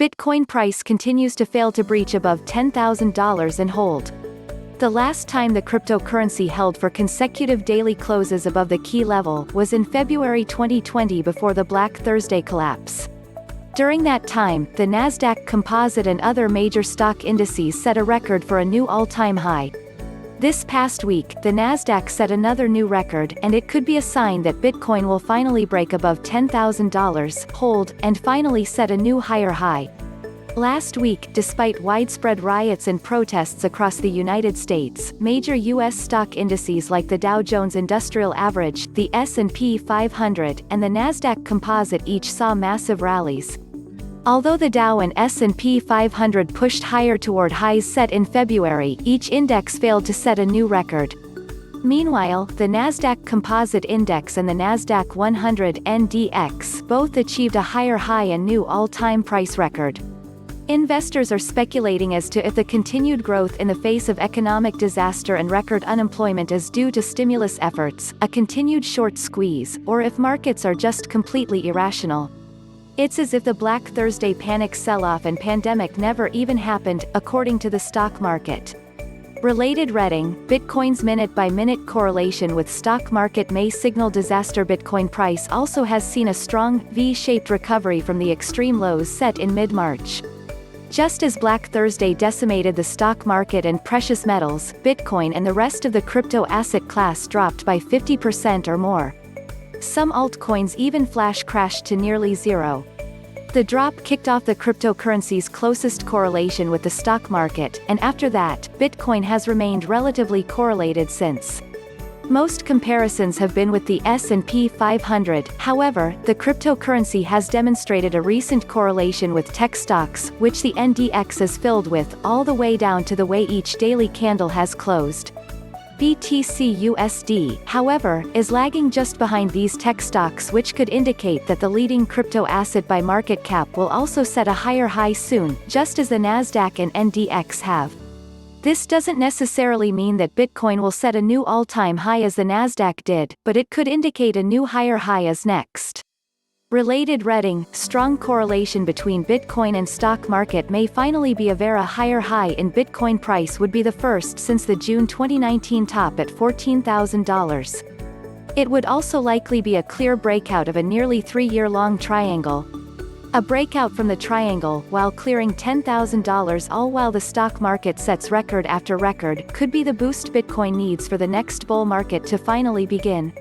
Bitcoin price continues to fail to breach above $10,000 and hold. The last time the cryptocurrency held for consecutive daily closes above the key level was in February 2020 before the Black Thursday collapse. During that time, the Nasdaq Composite and other major stock indices set a record for a new all-time high. This past week, the Nasdaq set another new record, and it could be a sign that Bitcoin will finally break above $10,000, hold, and finally set a new higher high. Last week, despite widespread riots and protests across the United States, major U.S. stock indices like the Dow Jones Industrial Average, the S&P 500, and the Nasdaq Composite each saw massive rallies. Although the Dow and S&P 500 pushed higher toward highs set in February, each index failed to set a new record. Meanwhile, the Nasdaq Composite Index and the Nasdaq 100 NDX both achieved a higher high and new all-time price record. Investors are speculating as to if the continued growth in the face of economic disaster and record unemployment is due to stimulus efforts, a continued short squeeze, or if markets are just completely irrational. It's as if the Black Thursday panic sell-off and pandemic never even happened, according to the stock market. Related reading: Bitcoin's minute-by-minute correlation with stock market may signal DisasterBitcoin price also has seen a strong, V-shaped recovery from the extreme lows set in mid-March. Just as Black Thursday decimated the stock market and precious metals, Bitcoin and the rest of the crypto asset class dropped by 50% or more. Some altcoins even flash crashed to nearly zero. The drop kicked off the cryptocurrency's closest correlation with the stock market, and after that, Bitcoin has remained relatively correlated since. Most comparisons have been with the S&P 500, however, the cryptocurrency has demonstrated a recent correlation with tech stocks, which the NDX is filled with, all the way down to the way each daily candle has closed. BTCUSD, however, is lagging just behind these tech stocks, which could indicate that the leading crypto asset by market cap will also set a higher high soon, just as the Nasdaq and NDX have. This doesn't necessarily mean that Bitcoin will set a new all-time high as the Nasdaq did, but it could indicate a new higher high is next. Related reading: strong correlation between Bitcoin and stock market may finally be a very higher high in Bitcoin price would be the first since the June 2019 top at $14,000. It would also likely be a clear breakout of a nearly 3-year-long triangle. A breakout from the triangle, while clearing $10,000 all while the stock market sets record after record, could be the boost Bitcoin needs for the next bull market to finally begin.